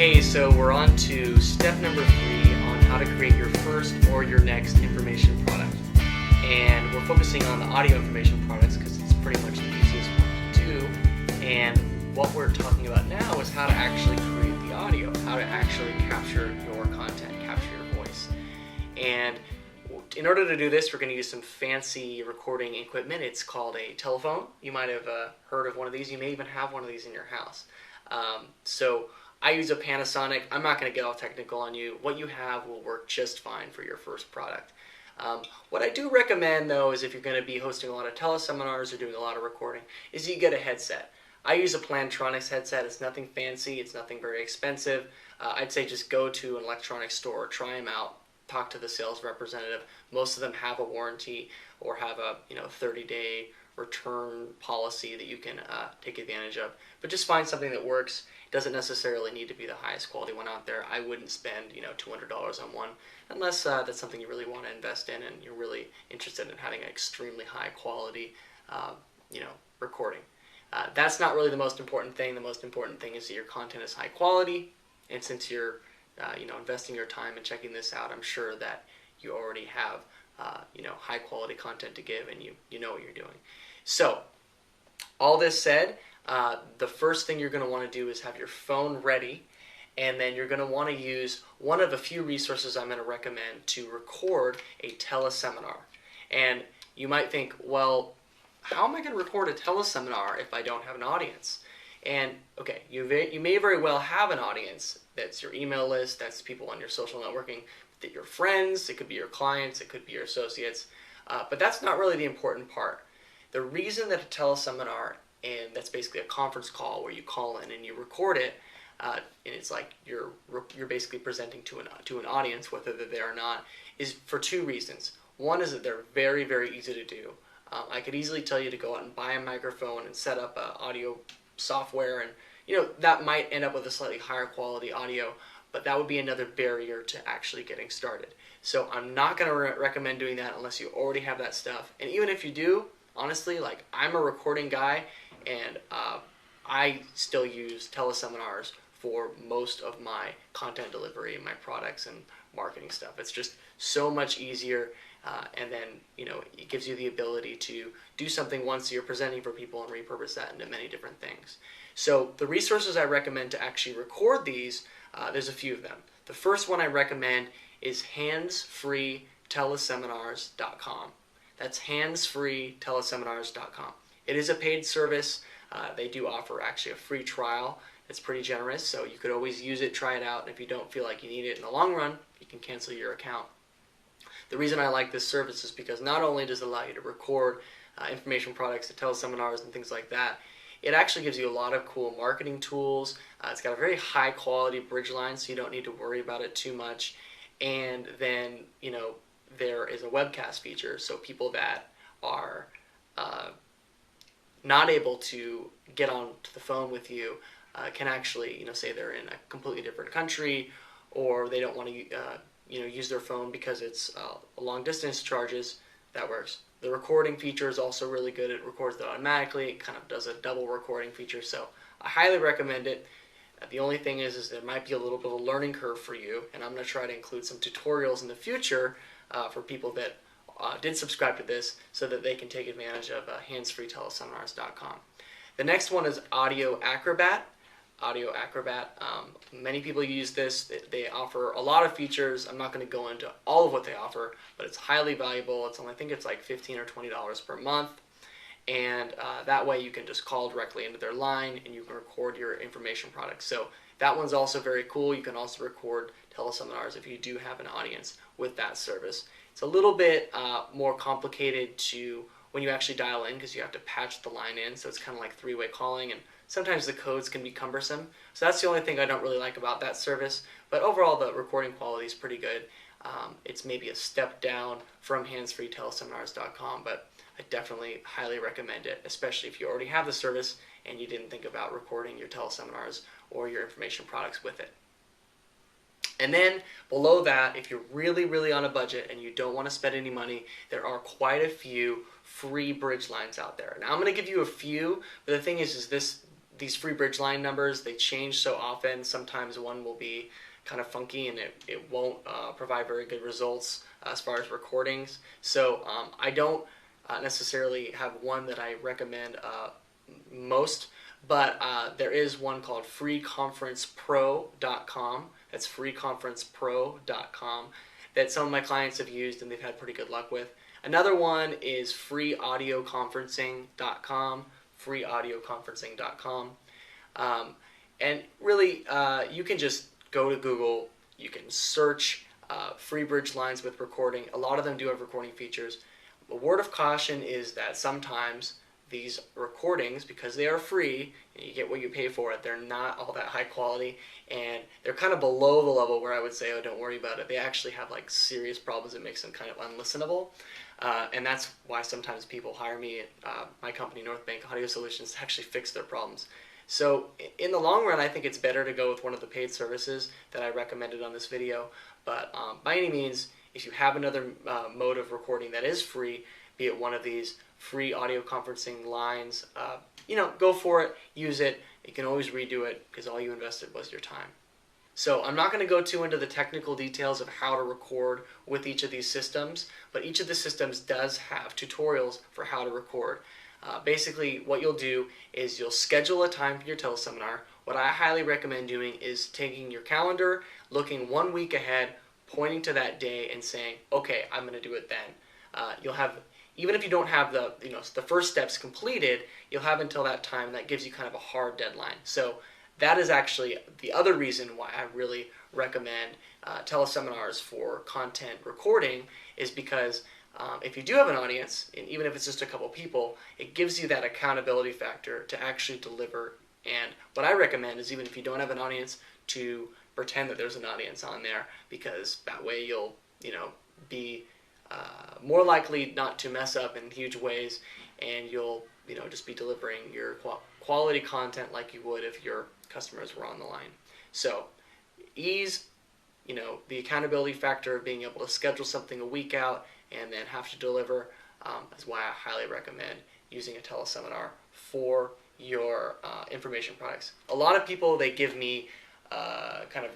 Hey, so we're on to step number 3 on how to create your first or your next information product. And we're focusing on the audio information products because it's pretty much the easiest one to do. And what we're talking about now is how to actually create the audio, how to actually capture your content, capture your voice. And in order to do this, we're going to use some fancy recording equipment. It's called a telephone. You might have heard of one of these. You may even have one of these in your house. So I use a Panasonic. I'm not going to get all technical on you. What you have will work just fine for your first product. What I do recommend, though, is if you're going to be hosting a lot of teleseminars or doing a lot of recording, is you get a headset. I use a Plantronics headset. It's nothing fancy. It's nothing very expensive. I'd say just go to an electronics store, try them out, talk to the sales representative. Most of them have a warranty or have a 30-day return policy that you can take advantage of. But just find something that works. It doesn't necessarily need to be the highest quality one out there. I wouldn't spend $200 on one unless that's something you really want to invest in and you're really interested in having an extremely high quality recording. That's not really the most important thing. The most important thing is that your content is high quality, and since you're investing your time and checking this out, I'm sure that you already have high quality content to give, and you know what you're doing. So all this said, the first thing you're going to want to do is have your phone ready, and then you're going to want to use one of a few resources I'm going to recommend to record a teleseminar. And you might think, well, how am I going to record a teleseminar if I don't have an audience? And okay, you may very well have an audience. That's your email list, that's people on your social networking, that your friends, it could be your clients, it could be your associates, but that's not really the important part. The reason that a teleseminar, and that's basically a conference call where you call in and you record it, and it's like you're basically presenting to an audience, whether they're there or not, is for two reasons. One is that they're very, very easy to do. I could easily tell you to go out and buy a microphone and set up audio software, and that might end up with a slightly higher quality audio, but that would be another barrier to actually getting started. So I'm not going to recommend doing that unless you already have that stuff. And even if you do, honestly, like, I'm a recording guy, and I still use teleseminars for most of my content delivery and my products and marketing stuff. It's just so much easier, and then it gives you the ability to do something once you're presenting for people and repurpose that into many different things. So the resources I recommend to actually record these, there's a few of them. The first one I recommend is handsfreeteleseminars.com. That's handsfreeteleseminars.com. It is a paid service. They do offer actually a free trial. It's pretty generous, so you could always use it, try it out, and if you don't feel like you need it in the long run, you can cancel your account. The reason I like this service is because not only does it allow you to record information products, teleseminars, and things like that, it actually gives you a lot of cool marketing tools. It's got a very high quality bridge line, so you don't need to worry about it too much. And then, there is a webcast feature, so people that are not able to get on to the phone with you can actually, say they're in a completely different country, or they don't want to, use their phone because it's long distance charges. That works. The recording feature is also really good. It records it automatically. It kind of does a double recording feature, so I highly recommend it. The only thing is there might be a little bit of a learning curve for you, and I'm going to try to include some tutorials in the future for people that did subscribe to this so that they can take advantage of handsfreeteleseminars.com. The next one is Audio Acrobat. Audio Acrobat. Many people use this. They offer a lot of features. I'm not going to go into all of what they offer, but it's highly valuable. I think it's like $15 or $20 per month, and that way you can just call directly into their line and you can record your information products. So that one's also very cool. You can also record teleseminars if you do have an audience with that service. It's a little bit more complicated when you actually dial in, because you have to patch the line in, so it's kind of like three-way calling, and sometimes the codes can be cumbersome. So that's the only thing I don't really like about that service. But overall, the recording quality is pretty good. It's maybe a step down from handsfreeteleseminars.com, but I definitely highly recommend it, especially if you already have the service and you didn't think about recording your teleseminars or your information products with it. And then below that, if you're really, really on a budget and you don't want to spend any money, there are quite a few free bridge lines out there. Now I'm going to give you a few, but the thing is these free bridge line numbers, they change so often. Sometimes one will be kind of funky and it won't provide very good results as far as recordings. So I don't necessarily have one that I recommend most, but there is one called freeconferencepro.com. That's freeconferencepro.com that some of my clients have used and they've had pretty good luck with. Another one is freeaudioconferencing.com, freeaudioconferencing.com. And really, you can just go to Google, you can search free bridge lines with recording. A lot of them do have recording features. A word of caution is that sometimes these recordings, because they are free and you get what you pay for it, they're not all that high quality and they're kind of below the level where I would say, oh, don't worry about it. They actually have like serious problems that makes them kind of unlistenable. And that's why sometimes people hire me at my company, North Bank Audio Solutions, to actually fix their problems. So in the long run, I think it's better to go with one of the paid services that I recommended on this video. But by any means, if you have another mode of recording that is free, be it one of these free audio conferencing lines, go for it, use it. You can always redo it because all you invested was your time. So I'm not going to go too into the technical details of how to record with each of these systems, but each of the systems does have tutorials for how to record. Basically, what you'll do is you'll schedule a time for your teleseminar. What I highly recommend doing is taking your calendar, looking 1 week ahead, pointing to that day and saying, okay, I'm going to do it then. You'll have, even if you don't have the first steps completed, you'll have until that time, and that gives you kind of a hard deadline. So that is actually the other reason why I really recommend teleseminars for content recording, is because if you do have an audience, and even if it's just a couple people, it gives you that accountability factor to actually deliver. And what I recommend is, even if you don't have an audience, to pretend that there's an audience on there, because that way you'll be more likely not to mess up in huge ways, and you'll just be delivering your quality content like you would if your customers were on the line. So ease, the accountability factor of being able to schedule something a week out and then have to deliver is why I highly recommend using a teleseminar for your information products. A lot of people, they give me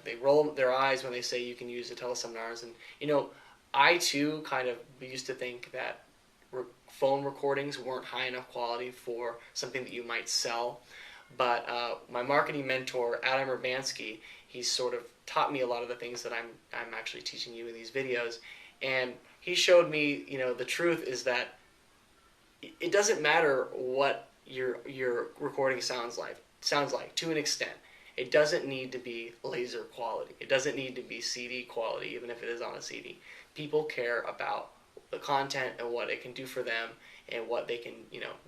they roll their eyes when they say you can use the teleseminars, and I too kind of used to think that phone recordings weren't high enough quality for something that you might sell. But my marketing mentor, Adam Urbanski, he sort of taught me a lot of the things that I'm actually teaching you in these videos. And he showed me, the truth is that it doesn't matter what your recording sounds like to an extent. It doesn't need to be laser quality. It doesn't need to be CD quality, even if it is on a CD. People care about the content and what it can do for them and what they can,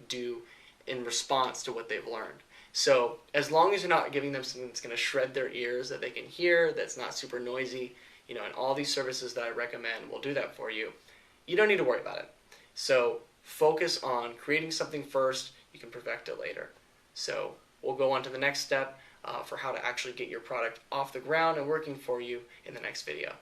do in response to what they've learned. So as long as you're not giving them something that's going to shred their ears, that they can hear, that's not super noisy, and all these services that I recommend will do that for you, you don't need to worry about it. So focus on creating something first. You can perfect it later. So we'll go on to the next step for how to actually get your product off the ground and working for you in the next video.